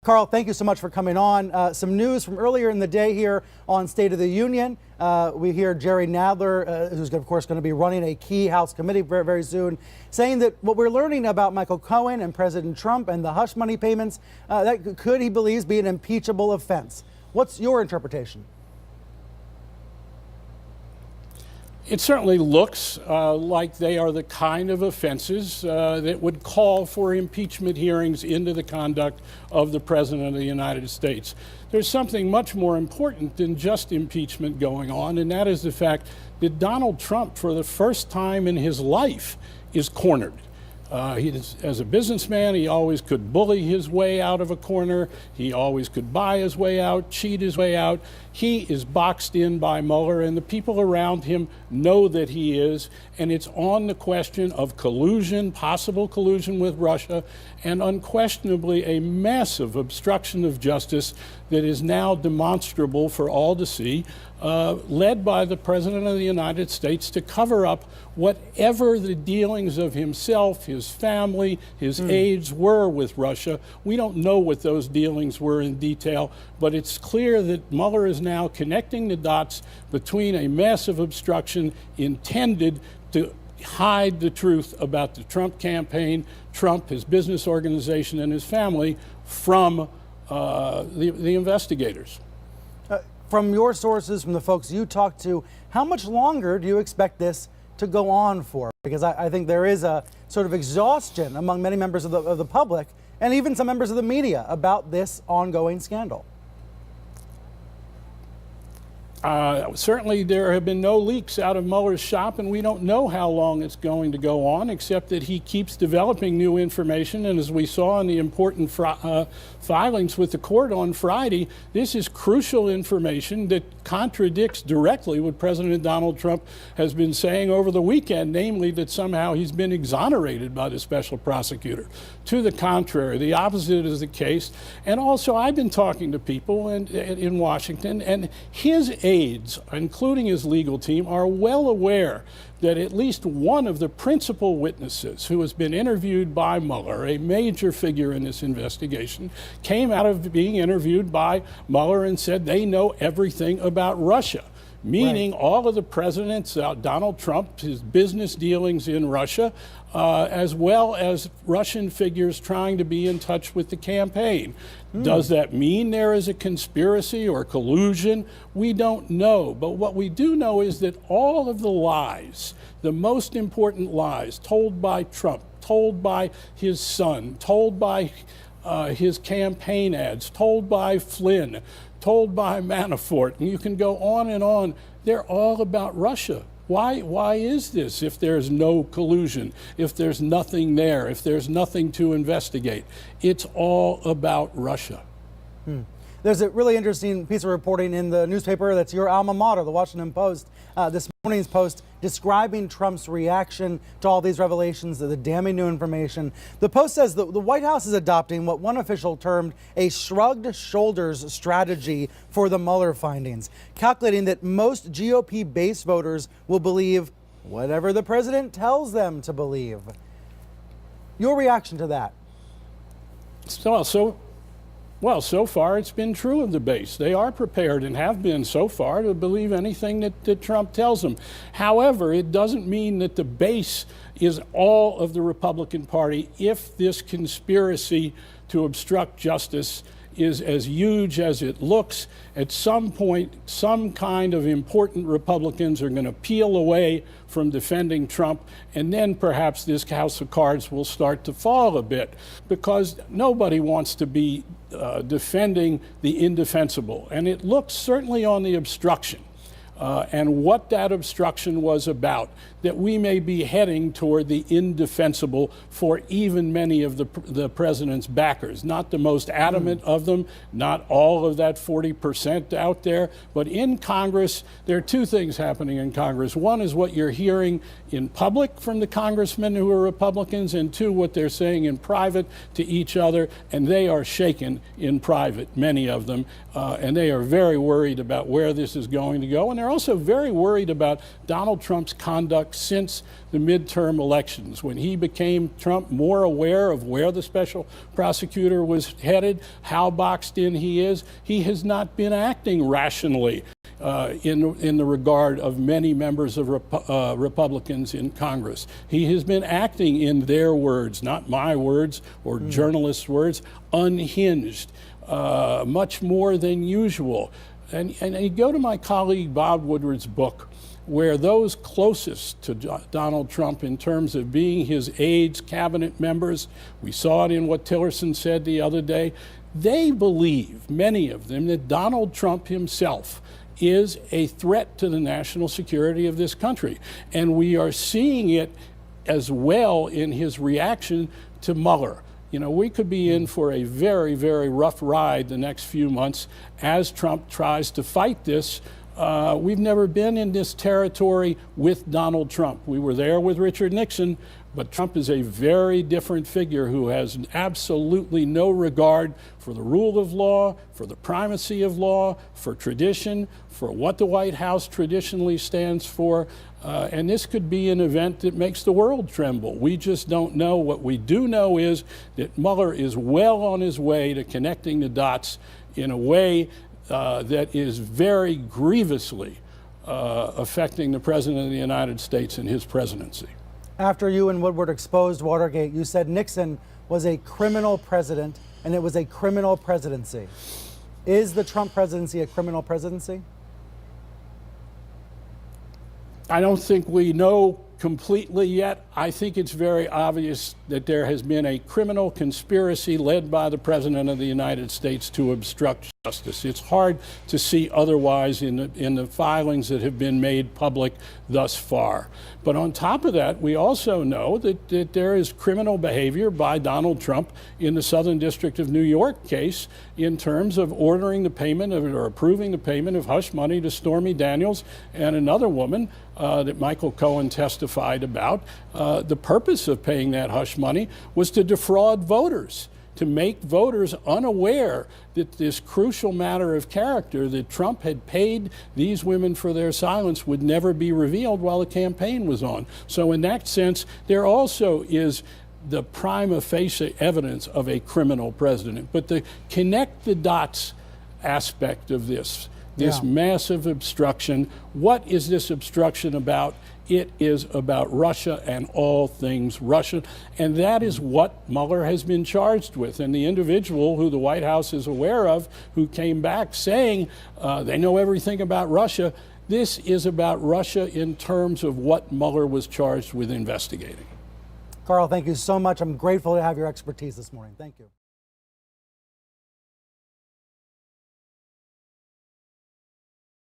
Carl, thank you so much for coming on. Some news from earlier in the day here on State of the Union. We hear Jerry Nadler, who's of course going to be running a key House committee very, very soon, saying that what we're learning about Michael Cohen and President Trump and the hush money payments, that could, he believes, be an impeachable offense. What's your interpretation? It certainly looks like they are the kind of offenses that would call for impeachment hearings into the conduct of the President of the United States. There's something much more important than just impeachment going on, and that is the fact that Donald Trump, for the first time in his life, is cornered. As a businessman, he always could bully his way out of a corner. He always could buy his way out, cheat his way out. He is boxed in by Mueller, and the people around him know that he is. And it's on the question of collusion, possible collusion with Russia, and unquestionably a massive obstruction of justice that is now demonstrable for all to see, led by the President of the United States to cover up whatever the dealings of himself, his family, his aides were with Russia. We don't know what those dealings were in detail, but it's clear that Mueller is now connecting the dots between a massive obstruction intended to hide the truth about the Trump campaign, Trump, his business organization, and his family from the investigators. From your sources, from the folks you talk to, how much longer do you expect this to go on for? Because I think there is a sort of exhaustion among many members of the public and even some members of the media about this ongoing scandal. Certainly there have been no leaks out of Mueller's shop, and we don't know how long it's going to go on, except that he keeps developing new information. And as we saw in the important filings with the court on Friday, this is crucial information that contradicts directly what President Donald Trump has been saying over the weekend, namely that somehow he's been exonerated by the special prosecutor. To the contrary, the opposite is the case. And also, I've been talking to people in Washington, and his aides, including his legal team, are well aware that at least one of the principal witnesses who has been interviewed by Mueller, a major figure in this investigation, came out of being interviewed by Mueller and said they know everything about Russia. Meaning all of the presidents, Donald Trump, his business dealings in Russia, as well as Russian figures trying to be in touch with the campaign. Does that mean there is a conspiracy or collusion? We don't know. But what we do know is that all of the lies, the most important lies told by Trump, told by his son, told by his campaign ads, told by Flynn, told by Manafort, and you can go on and on, they're all about Russia. Why is this if there's no collusion, if there's nothing there, if there's nothing to investigate? It's all about Russia. There's a really interesting piece of reporting in the newspaper that's your alma mater, the Washington Post, this morning's Post, describing Trump's reaction to all these revelations, the damning new information. The Post says the White House is adopting what one official termed a shrugged shoulders strategy for the Mueller findings, calculating that most GOP base voters will believe whatever the president tells them to believe. Your reaction to that? Well, so far it's been true of the base. They are prepared and have been so far to believe anything that Trump tells them. However, it doesn't mean that the base is all of the Republican Party if this conspiracy to obstruct justice is as huge as it looks. At some point, some kind of important Republicans are going to peel away from defending Trump, and then perhaps this house of cards will start to fall a bit, because nobody wants to be defending the indefensible. And it looks certainly on the obstruction and what that obstruction was about, that we may be heading toward the indefensible for even many of the president's backers. Not the most adamant of them, not all of that 40% out there, but in Congress, there are two things happening in Congress. One is what you're hearing in public from the congressmen who are Republicans, and two, what they're saying in private to each other, and they are shaken in private, many of them, and they are very worried about where this is going to go, and they're also very worried about Donald Trump's conduct since the midterm elections, when he became Trump more aware of where the special prosecutor was headed, how boxed in he is. He has not been acting rationally in the regard of many members of Republicans in Congress. He has been acting, in their words, not my words or journalists' words, unhinged, much more than usual. And you go to my colleague Bob Woodward's book, where those closest to Donald Trump in terms of being his aides, cabinet members, we saw it in what Tillerson said the other day, they believe, many of them, that Donald Trump himself is a threat to the national security of this country. And we are seeing it as well in his reaction to Mueller. You know, we could be in for a very, very rough ride the next few months as Trump tries to fight this. We've never been in this territory with Donald Trump. We were there with Richard Nixon, but Trump is a very different figure who has absolutely no regard for the rule of law, for the primacy of law, for tradition, for what the White House traditionally stands for. And this could be an event that makes the world tremble. We just don't know. What we do know is that Mueller is well on his way to connecting the dots in a way that is very grievously affecting the President of the United States and his presidency. After you and Woodward exposed Watergate, you said Nixon was a criminal president and it was a criminal presidency. Is the Trump presidency a criminal presidency? I don't think we know completely yet. I think it's very obvious that there has been a criminal conspiracy led by the President of the United States to obstruct justice. It's hard to see otherwise in the filings that have been made public thus far. But on top of that, we also know that there is criminal behavior by Donald Trump in the Southern District of New York case in terms of ordering the payment of, or approving the payment of hush money to Stormy Daniels and another woman that Michael Cohen testified about. The purpose of paying that hush money was to defraud voters, to make voters unaware that this crucial matter of character that Trump had paid these women for their silence would never be revealed while the campaign was on. So in that sense, there also is the prima facie evidence of a criminal president. But the connect the dots aspect of this massive obstruction, what is this obstruction about? It is about Russia and all things Russian, and that is what Mueller has been charged with. And the individual who the White House is aware of, who came back saying they know everything about Russia, this is about Russia in terms of what Mueller was charged with investigating. Carl, thank you so much. I'm grateful to have your expertise this morning. Thank you.